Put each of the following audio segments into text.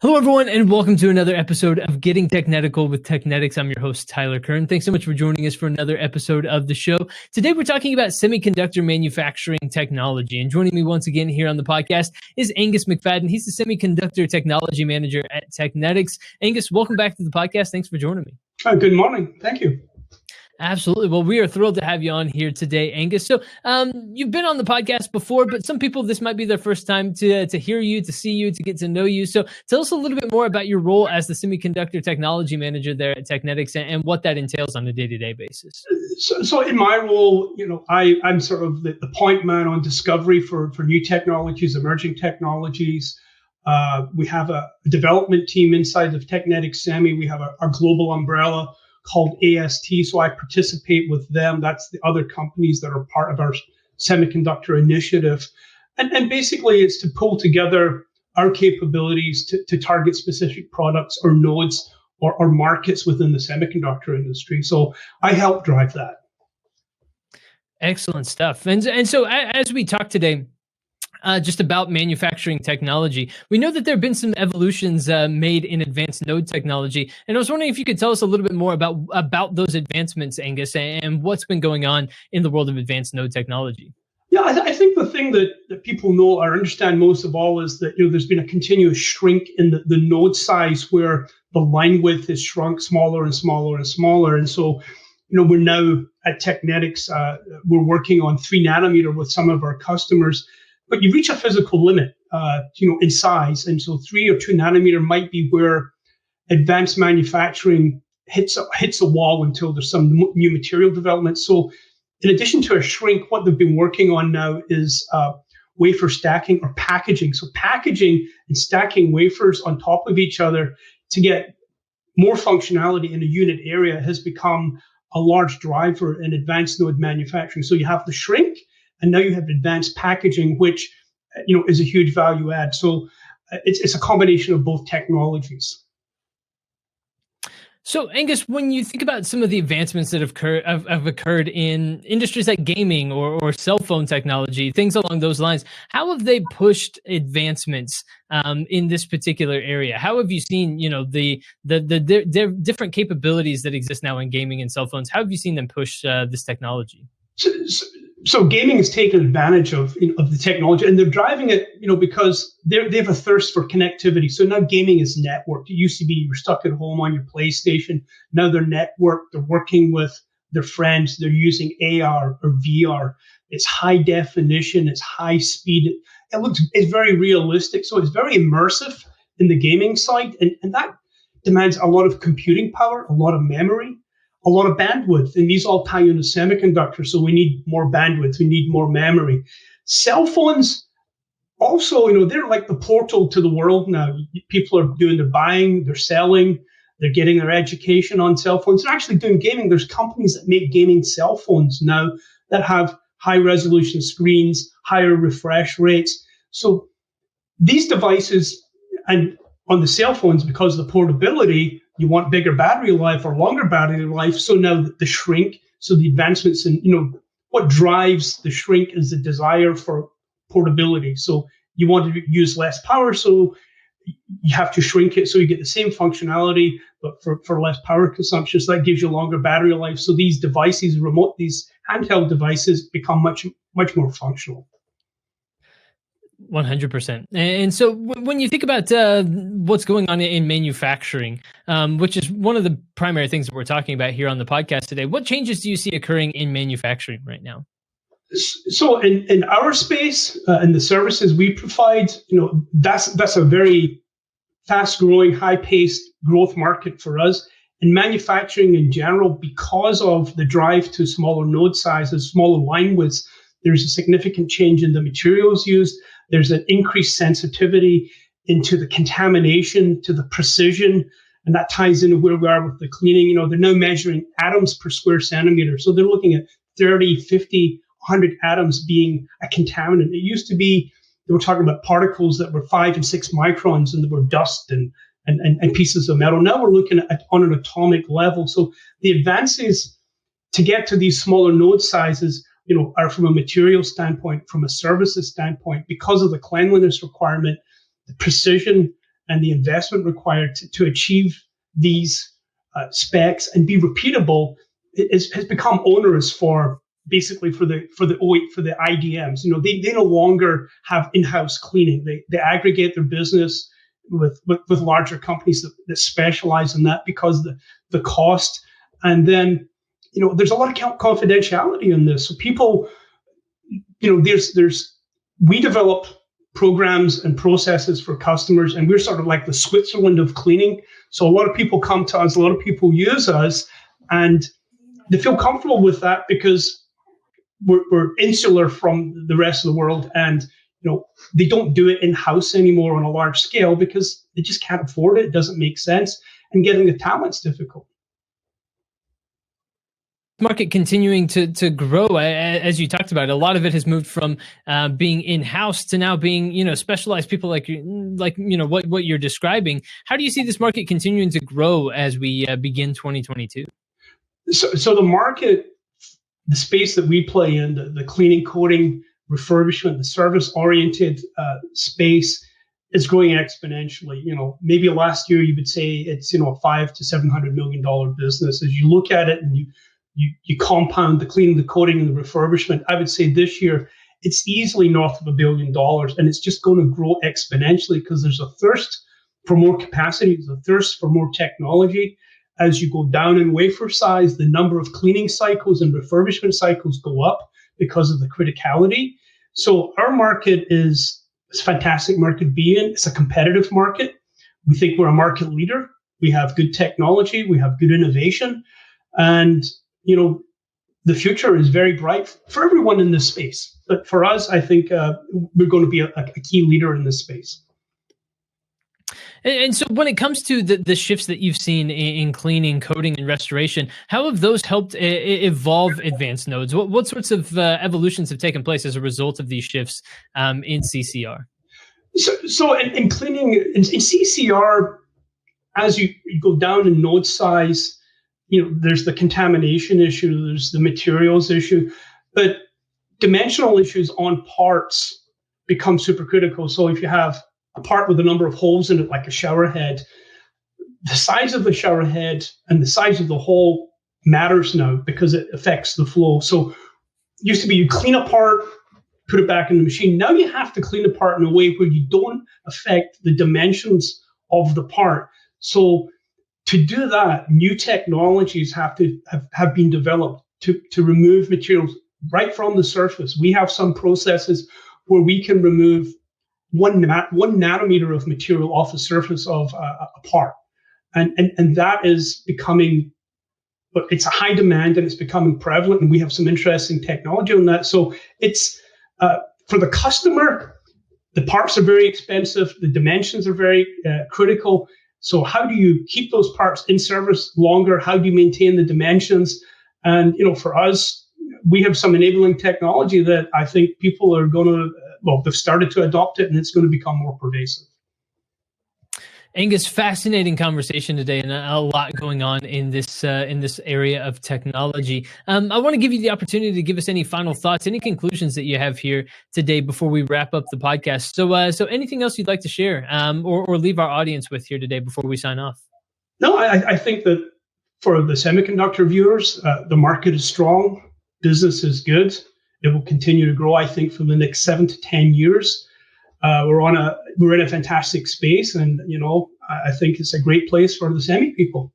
Hello, everyone, and welcome to another episode of Getting Technetical with Technetics. I'm your host, Tyler Kern. Thanks so much for joining us for another episode of the show. Today, we're talking about semiconductor manufacturing technology. And joining me once again here on the podcast is Angus McFadden. He's the Semiconductor Technology Manager at Technetics. Angus, welcome back to the podcast. Thanks for joining me. Good morning. Thank you. Absolutely. Well, we are thrilled to have you on here today, Angus. So you've been on the podcast before, but some people, this might be their first time to hear you, to see you, to get to know you. So tell us a little bit more about your role as the Semiconductor Technology Manager there at Technetics and what that entails on a day-to-day basis. So in my role, I'm sort of the point man on discovery for new technologies, emerging technologies. We have a development team inside of Technetics Semi. We have our global umbrella called AST. So I participate with them. That's the other companies that are part of our semiconductor initiative. And basically it's to pull together our capabilities to target specific products or nodes or markets within the semiconductor industry. So I help drive that. Excellent stuff. And so as we talk today, just about manufacturing technology, we know that there have been some evolutions made in advanced node technology. And I was wondering if you could tell us a little bit more about those advancements, Angus, and what's been going on in the world of advanced node technology. Yeah, I think the thing that people know or understand most of all is that there's been a continuous shrink in the node size where the line width has shrunk smaller and smaller and smaller. And so, we're now at Technetics, we're working on 3-nanometer with some of our customers. But you reach a physical limit, in size. And so 3 or 2 nanometer might be where advanced manufacturing hits a wall until there's some new material development. So in addition to a shrink, what they've been working on now is wafer stacking or packaging. So packaging and stacking wafers on top of each other to get more functionality in a unit area has become a large driver in advanced node manufacturing. So you have the shrink, and now you have advanced packaging, which is a huge value add. So it's a combination of both technologies. So, Angus, when you think about some of the advancements that have occurred in industries like gaming or cell phone technology, things along those lines, how have they pushed advancements in this particular area? How have you seen, the different capabilities that exist now in gaming and cell phones? How have you seen them push this technology? So gaming has taken advantage of the technology, and they're driving it, because they have a thirst for connectivity. So now gaming is networked. It used to be you were stuck at home on your PlayStation. Now they're networked. They're working with their friends. They're using AR or VR. It's high definition. It's high speed. It's very realistic. So it's very immersive in the gaming side, and that demands a lot of computing power, a lot of memory, a lot of bandwidth, and these all tie into semiconductors. So we need more bandwidth, we need more memory. Cell phones also, they're like the portal to the world now. People are doing their buying, they're selling, they're getting their education on cell phones. They're actually doing gaming. There's companies that make gaming cell phones now that have high resolution screens, higher refresh rates. So these devices, and on the cell phones, because of the portability, you want bigger battery life or longer battery life. So now the shrink, so the advancements in, what drives the shrink is the desire for portability. So you want to use less power, so you have to shrink it so you get the same functionality, but for less power consumption. So that gives you longer battery life. So these devices, these handheld devices become much, much more functional. 100%. And so when you think about what's going on in manufacturing, which is one of the primary things that we're talking about here on the podcast today, what changes do you see occurring in manufacturing right now? So in our space and the services we provide, that's a very fast-growing, high-paced growth market for us. In manufacturing in general, because of the drive to smaller node sizes, smaller line widths, there's a significant change in the materials used. There's an increased sensitivity into the contamination, to the precision, and that ties into where we are with the cleaning. They're now measuring atoms per square centimeter. So they're looking at 30, 50, 100 atoms being a contaminant. It used to be, they were talking about particles that were 5 and 6 microns and they were dust and pieces of metal. Now we're looking at on an atomic level. So the advances to get to these smaller node sizes are from a material standpoint, from a services standpoint, because of the cleanliness requirement, the precision and the investment required to achieve these specs and be repeatable has become onerous for basically for the IDMs. They no longer have in-house cleaning. They aggregate their business with larger companies that specialize in that because of the cost. And then there's a lot of confidentiality in this. So people, we develop programs and processes for customers, and we're sort of like the Switzerland of cleaning. So a lot of people come to us, a lot of people use us, and they feel comfortable with that because we're insular from the rest of the world, and they don't do it in-house anymore on a large scale because they just can't afford it. It doesn't make sense, and getting the talent's difficult. Market continuing to grow, as you talked about. A lot of it has moved from being in-house to now being specialized people like what you're describing. How do you see this market continuing to grow as we begin 2022? So the market, the space that we play in, the cleaning, coating, refurbishment, the service-oriented space is growing exponentially. Maybe last year you would say it's a $500 to $700 million business. As you look at it and you compound the cleaning, the coating, and the refurbishment, I would say this year it's easily north of $1 billion, and it's just going to grow exponentially because there's a thirst for more capacity, there's a thirst for more technology. As you go down in wafer size, the number of cleaning cycles and refurbishment cycles go up because of the criticality. So our market is a fantastic market to be in. It's a competitive market. We think we're a market leader. We have good technology. We have good innovation. And, the future is very bright for everyone in this space. But for us, I think we're going to be a key leader in this space. And so when it comes to the shifts that you've seen in cleaning, coating, and restoration, how have those helped evolve advanced nodes? What sorts of evolutions have taken place as a result of these shifts in CCR? So in cleaning, in CCR, as you go down in node size, there's the contamination issue, there's the materials issue, but dimensional issues on parts become super critical. So if you have a part with a number of holes in it, like a shower head, the size of the shower head and the size of the hole matters now because it affects the flow. So it used to be you clean a part, put it back in the machine. Now you have to clean the part in a way where you don't affect the dimensions of the part. So to do that, new technologies have been developed to remove materials right from the surface. We have some processes where we can remove 1 nanometer of material off the surface of a part. And that is becoming, but it's a high demand and it's becoming prevalent, and we have some interesting technology on that. So it's, for the customer, the parts are very expensive, the dimensions are very critical. So how do you keep those parts in service longer? How do you maintain the dimensions? And, for us, we have some enabling technology that I think people are going to, they've started to adopt it, and it's going to become more pervasive. Angus, fascinating conversation today, and a lot going on in this area of technology. I want to give you the opportunity to give us any final thoughts, any conclusions that you have here today before we wrap up the podcast. So anything else you'd like to share, or leave our audience with here today before we sign off? No, I think that for the semiconductor viewers, the market is strong, business is good. It will continue to grow, I think, for the next 7 to 10 years. We're in a fantastic space, and I think it's a great place for the semi people.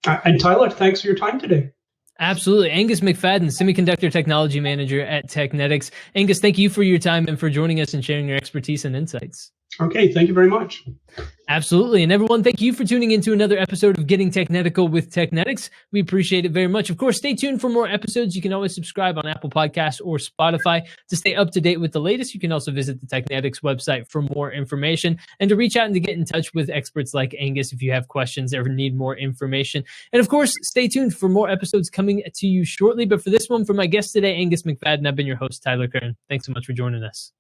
And Tyler, thanks for your time today. Absolutely. Angus McFadden, Semiconductor Technology Manager at Technetics. Angus, thank you for your time and for joining us and sharing your expertise and insights. Okay, thank you very much. Absolutely. And everyone, thank you for tuning into another episode of Getting Technetical with Technetics. We appreciate it very much. Of course, stay tuned for more episodes. You can always subscribe on Apple Podcasts or Spotify to stay up to date with the latest. You can also visit the Technetics website for more information and to reach out and to get in touch with experts like Angus if you have questions or need more information. And of course, stay tuned for more episodes coming to you shortly. But for this one, for my guest today, Angus McFadden, I've been your host, Tyler Kern. Thanks so much for joining us.